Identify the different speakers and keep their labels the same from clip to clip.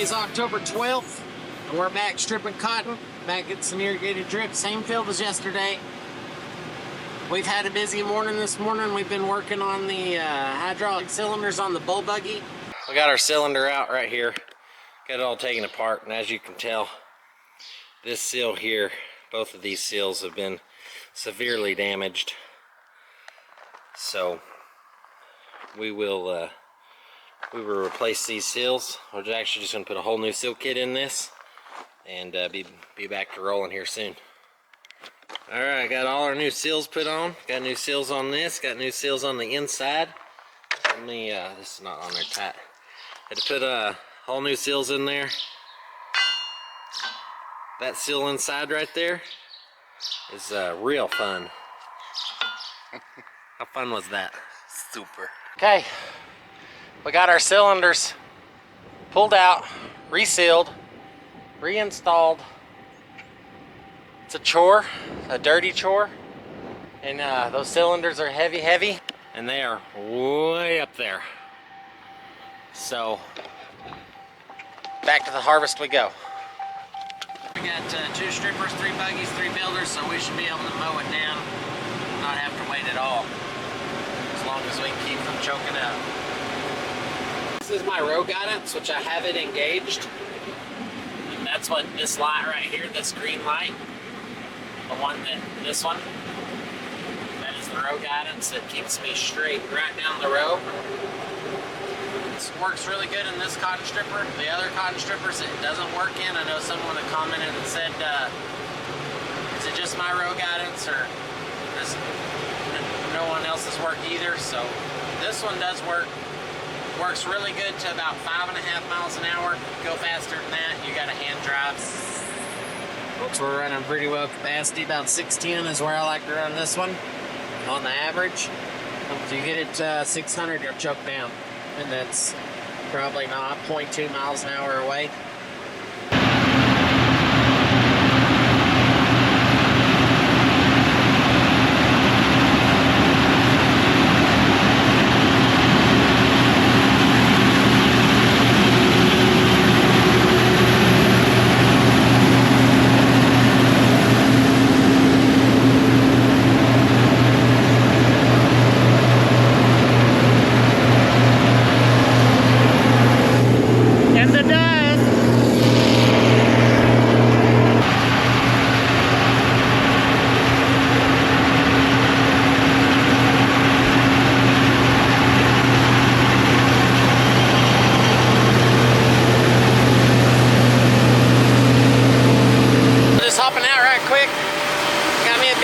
Speaker 1: Today's October 12th, and we're back stripping cotton, back at some irrigated drip, same field as yesterday. We've had a busy morning this morning. We've been working on the hydraulic cylinders on the bull buggy. We got our cylinder out right here, got it all taken apart, and as you can tell, this seal here, both of these seals have been severely damaged. So we will replace these seals. We're actually just going to put a whole new seal kit in this and be back to rolling here soon. Alright, got all our new seals put on. Got new seals on this, got new seals on the inside. Let me, this is not on there tight. Had to put whole new seals in there. That seal inside right there is real fun. How fun was that?
Speaker 2: Super.
Speaker 1: Okay, we got our cylinders pulled out, resealed, reinstalled. It's a chore, a dirty chore, and those cylinders are heavy, and they are way up there. So, back to the harvest we go. We got 2 strippers, 3 buggies, 3 builders, so we should be able to mow it down, not have to wait at all, as long as we keep from choking up. This is my row guidance, which I have it engaged. And that's what this light right here, this green light, this one, that is the row guidance that keeps me straight right down the row. This works really good in this cotton stripper. The other cotton strippers it doesn't work in. I know someone had commented and said, is it just my row guidance or does no one else's work either? So this one does work. Works really good to about 5.5 miles an hour. Go faster than that, you got a hand drive. Folks, we're running pretty well capacity. About 610 is where I like to run this one on the average. If you get it 600, you'll choke down. And that's probably not 0.2 miles an hour away.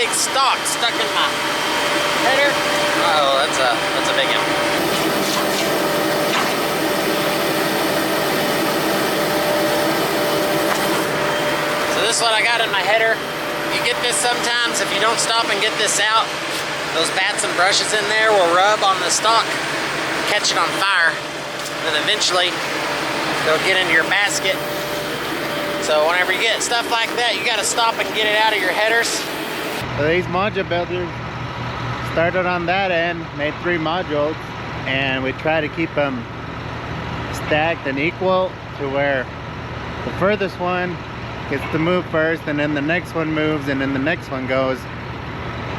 Speaker 1: Stock stuck in my header. Uh-oh, that's a big one. So this is what I got in my header. You get this sometimes if you don't stop and get this out. Those bats and brushes in there will rub on the stock, catch it on fire, and then eventually they'll get into your basket. So whenever you get stuff like that, you got to stop and get it out of your headers.
Speaker 3: So these module builders started on that end, made 3 modules, and we try to keep them stacked and equal to where the furthest one gets to move first, and then the next one moves, and then the next one goes.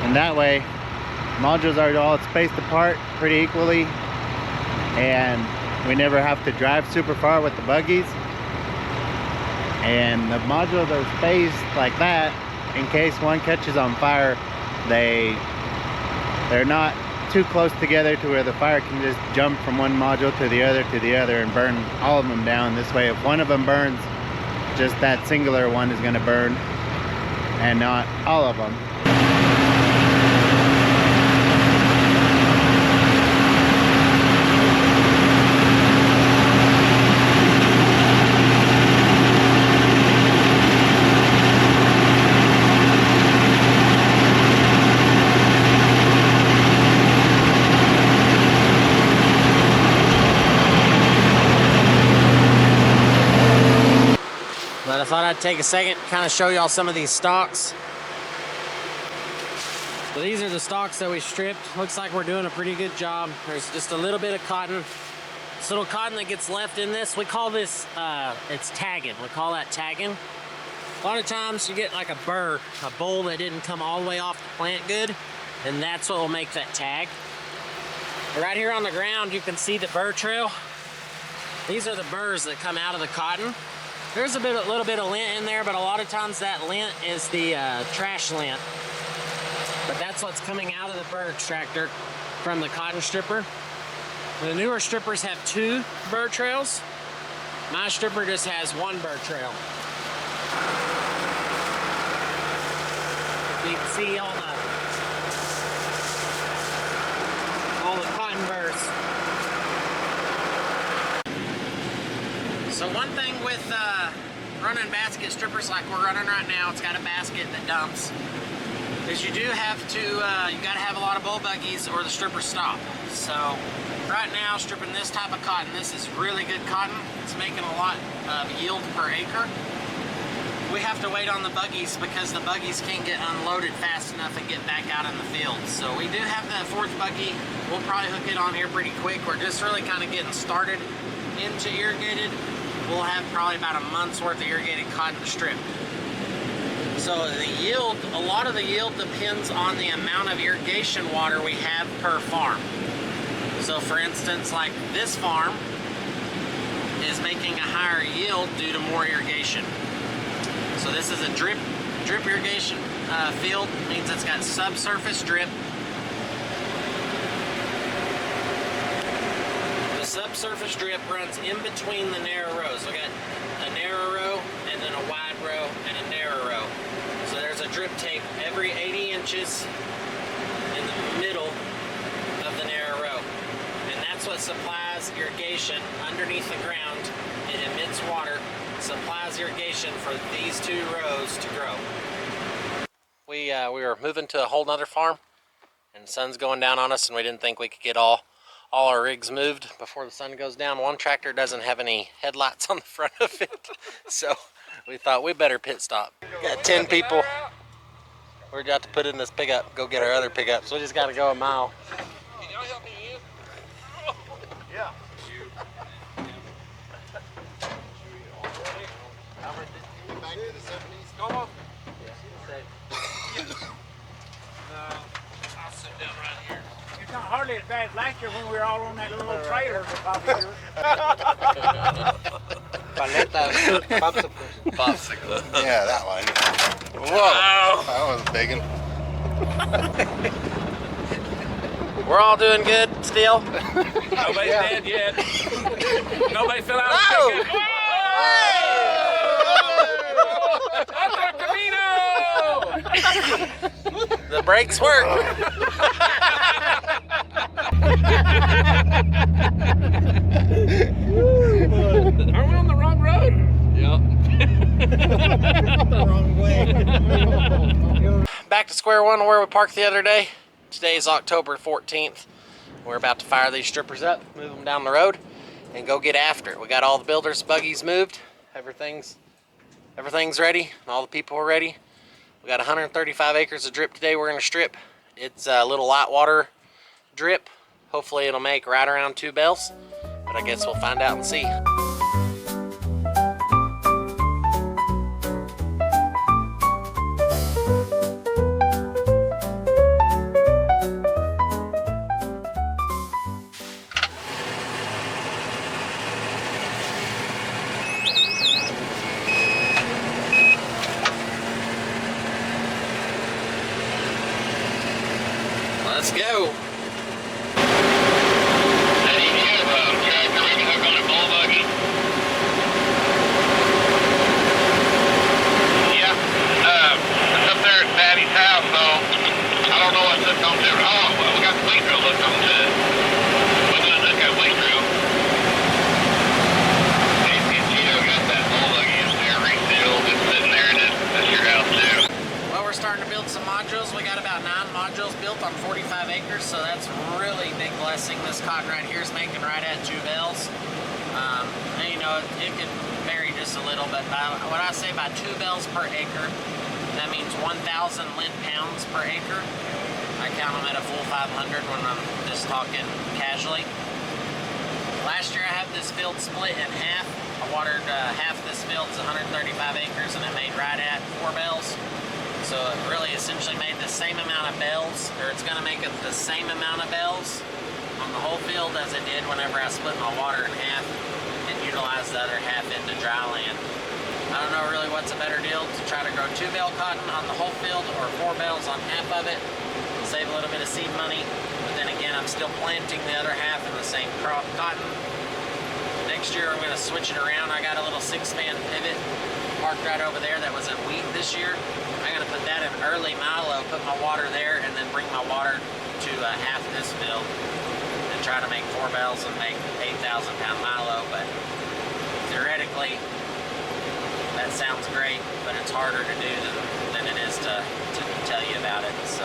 Speaker 3: And that way, modules are all spaced apart pretty equally, and we never have to drive super far with the buggies. And the modules are spaced like that in case one catches on fire. They're not too close together to where the fire can just jump from one module to the other and burn all of them down. This way, if one of them burns, just that singular one is going to burn and not all of them.
Speaker 1: But I thought I'd take a second to kind of show y'all some of these stalks. So these are the stalks that we stripped. Looks like we're doing a pretty good job. There's just a little bit of cotton This little cotton that gets left in this, we call this, it's tagging. We call that tagging. A lot of times you get like a burr, a boll that didn't come all the way off the plant good, and that's what will make that tag. Right here on the ground, you can see the burr trail. These are the burrs that come out of the cotton. There's a little bit of lint in there, but a lot of times that lint is the trash lint. But that's what's coming out of the burr extractor from the cotton stripper. The newer strippers have 2 burr trails. My stripper just has 1 burr trail. You can see all the cotton burrs. So one thing with running basket strippers like we're running right now, it's got a basket that dumps, is you do have to, you gotta have a lot of bull buggies or the strippers stop. So right now, stripping this type of cotton, this is really good cotton. It's making a lot of yield per acre. We have to wait on the buggies because the buggies can't get unloaded fast enough and get back out in the field. So we do have the 4th buggy. We'll probably hook it on here pretty quick. We're just really kind of getting started into irrigated. We'll have probably about a month's worth of irrigated cotton to strip. So the yield, a lot of the yield depends on the amount of irrigation water we have per farm. So for instance, like this farm is making a higher yield due to more irrigation. So this is a drip irrigation field. Means it's got subsurface drip. The subsurface drip runs in between the narrow rows. We got a narrow row and then a wide row and a narrow row. So there's a drip tape every 80 inches in the middle of the narrow row. And that's what supplies irrigation underneath the ground. It emits water, supplies irrigation for these 2 rows to grow. We were moving to a whole nother farm, and the sun's going down on us, and we didn't think we could get all our rigs moved before the sun goes down. One tractor doesn't have any headlights on the front of it, so we thought we better pit stop. Got 10 people. We're about to put in this pickup, go get our other pickup, so we just got to go a mile.
Speaker 2: Can y'all help me in? Yeah. Back to the 70s. Go on. I'll sit down right here.
Speaker 4: It's not hardly as bad as last year when we were all on that little trailer.
Speaker 2: Popsicle.
Speaker 5: Yeah, that one. Whoa,
Speaker 2: Ow.
Speaker 5: that was a big one.
Speaker 1: We're all doing good still.
Speaker 2: Nobody's dead yet. Nobody fell out
Speaker 5: No.
Speaker 2: of the pickup.
Speaker 1: The brakes work.
Speaker 2: Are we on the wrong road?
Speaker 4: The wrong way.
Speaker 1: Back to square one where we parked the other day. Today is October 14th. We're about to fire these strippers up, move them down the road, and go get after it. We got all the builders' buggies moved. Everything's ready, and all the people are ready. We got 135 acres of drip today we're going to strip. It's a little light water drip. Hopefully it'll make right around 2 bales, but I guess we'll find out and see. Let's go. Well, we're starting to build some modules. We got about 9 modules built on 45 acres, so that's a really big blessing. This cotton right here is making right at 2 bales. And you know, it can vary just a little, but when I say by 2 bales per acre, that means 1,000 lint pounds per acre. I count them at a full 500 when I'm just talking casually. Last year I had this field split in half. I watered half this field, it's 135 acres, and it made right at 4 bales. So it really essentially made the same amount of bales, or it's gonna make it the same amount of bales on the whole field as it did whenever I split my water in half and utilized the other half into dry land. I don't know really what's a better deal, to try to grow 2 bale cotton on the whole field or 4 bales on half of it, save a little bit of seed money, but then again I'm still planting the other half in the same crop cotton. Next year I'm going to switch it around. I got a little 6-span pivot parked right over there that was in wheat this year. I'm going to put that in early milo, put my water there, and then bring my water to half this field and try to make 4 bales and make 8,000 pound milo. But theoretically that sounds great, but it's harder to do than it is to tell you about it. So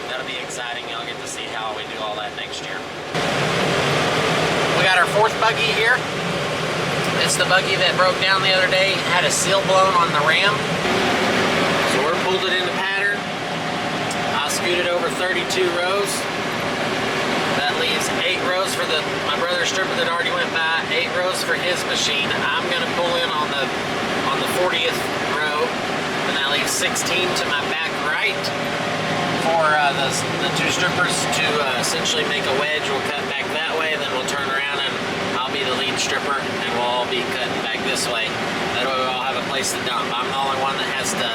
Speaker 1: that'll be exciting. You'll get to see how we do all that next year. We got our 4th buggy here. It's the buggy that broke down the other day, had a seal blown on the ram. So we're pulled it into pattern. I scooted over 32 rows. That leaves 8 rows for my brother's stripper that already went by, 8 rows for his machine. I'm gonna pull in on the 40th row, and that leaves 16 to my back right for the 2 strippers to essentially make a wedge. We'll cut back that way, then we'll turn around and I'll be the lead stripper and we'll all be cutting back this way. That way we all have a place to dump. I'm the only one that has to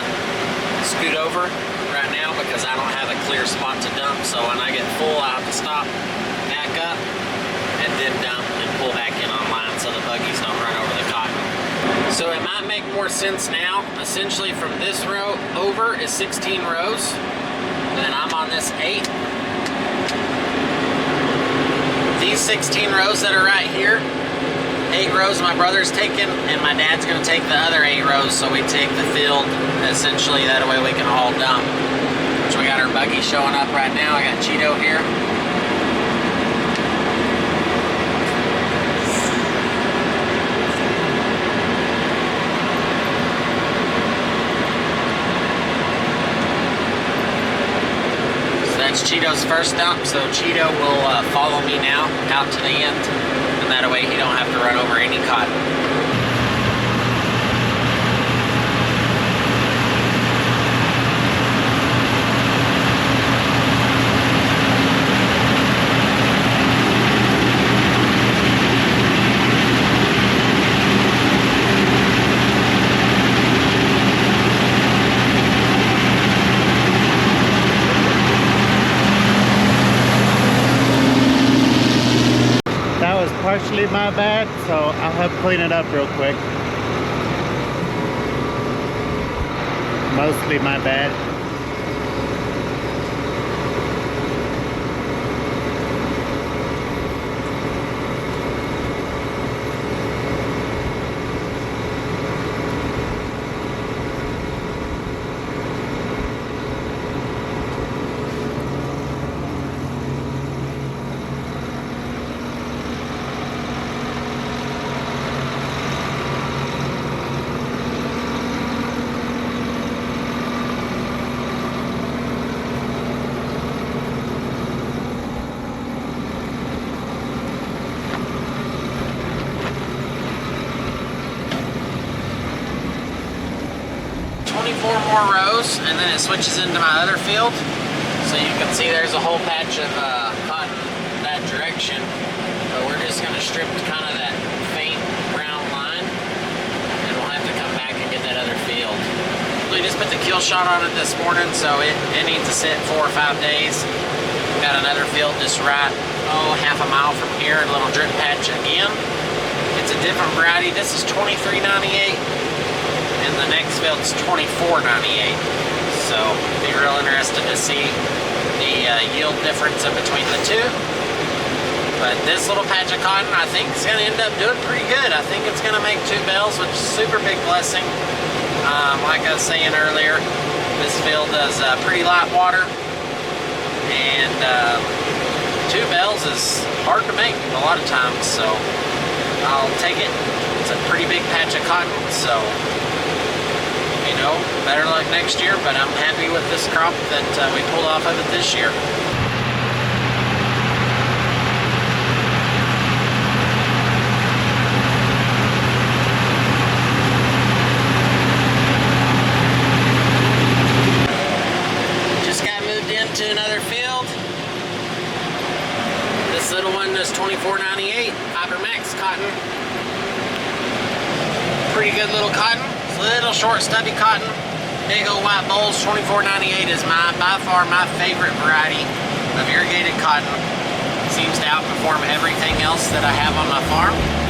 Speaker 1: scoot over right now because I don't have a clear spot to dump. So when I get full, I have to stop, back up, and then dump and pull back in on line so the buggies don't run over the cotton. So it might make more sense now. Essentially from this row over is 16 rows. And then I'm on this 8. These 16 rows that are right here, 8 rows my brother's taking, and my dad's gonna take the other 8 rows, so we take the field, essentially, that way we can all dump. So we got our buggy showing up right now. I got Cheeto here. That's Cheeto's first dump, so Cheeto will follow me now out to the end, and that way he don't have to run over any cotton.
Speaker 3: Partially my bad, so I'll help clean it up real quick. Mostly my bad. More rows, and then it switches into my other field. So you can see there's a whole patch of cotton that direction, but we're just going to strip kind of that faint brown line, and we'll have to come back and get that other field. We just put the kill shot on it this morning, so it needs to sit 4 or 5 days. Got another field just right, half a mile from here, a little drip patch again. It's a different variety. This is 2398. And the next field's 2498. So be real interested to see the yield difference in between the two. But this little patch of cotton, I think, is going to end up doing pretty good. I think it's going to make 2 bales, which is a super big blessing. Like I was saying earlier, this field does pretty light water, and 2 bales is hard to make a lot of times. So I'll take it. It's a pretty big patch of cotton, so better luck next year, but I'm happy with this crop that we pulled off of it this year.
Speaker 1: to another field. This little one is $24.98, Fiber Max cotton. Pretty good little cotton. It's a little short, stubby cotton. Big old white bowls. $24.98 is by far my favorite variety of irrigated cotton. Seems to outperform everything else that I have on my farm.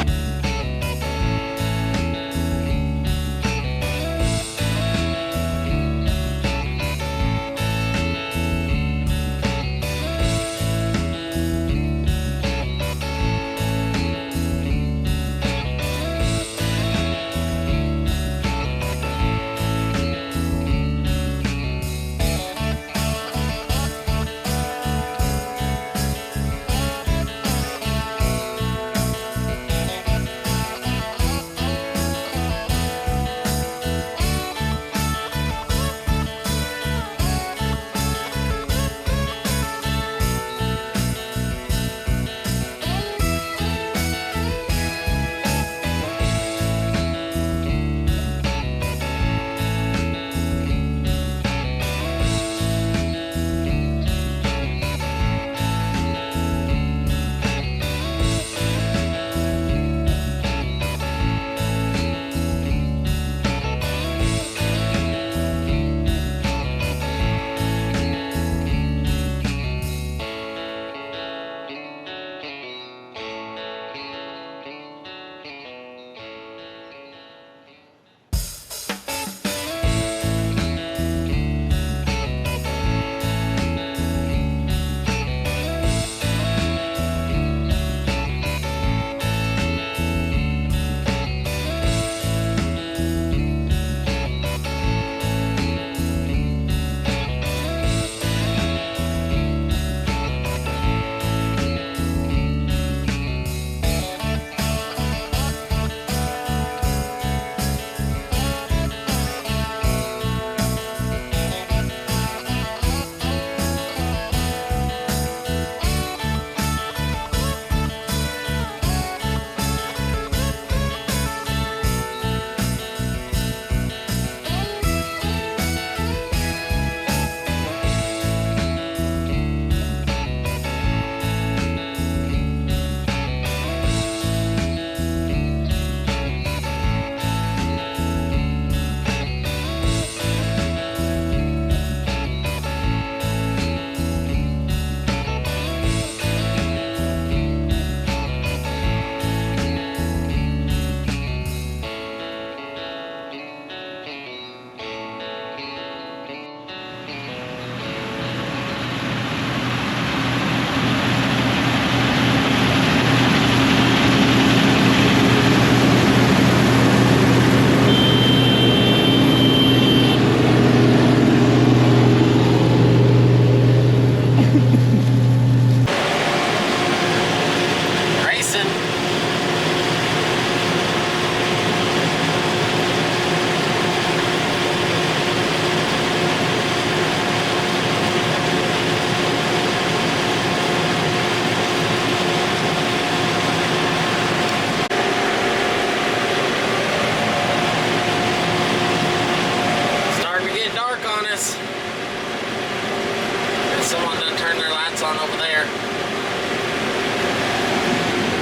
Speaker 1: Someone done turned their lights on over there.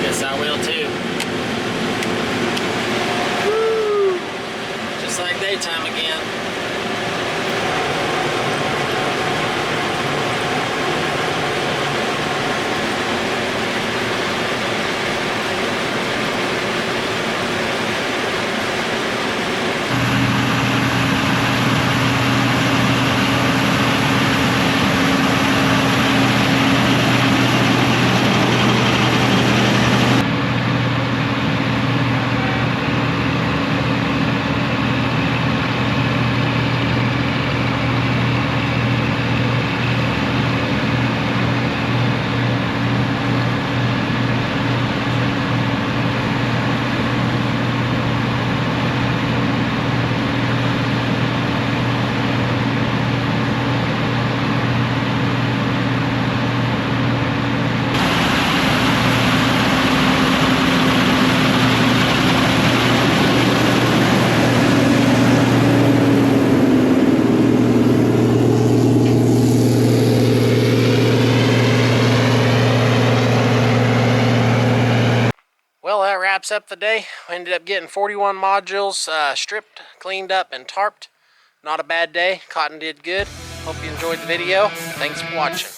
Speaker 1: Guess I will too. Woo! Just like daytime again. wraps up the day. We ended up getting 41 modules stripped, cleaned up, and tarped. Not a bad day. Cotton did good. Hope you enjoyed the video. Thanks for watching.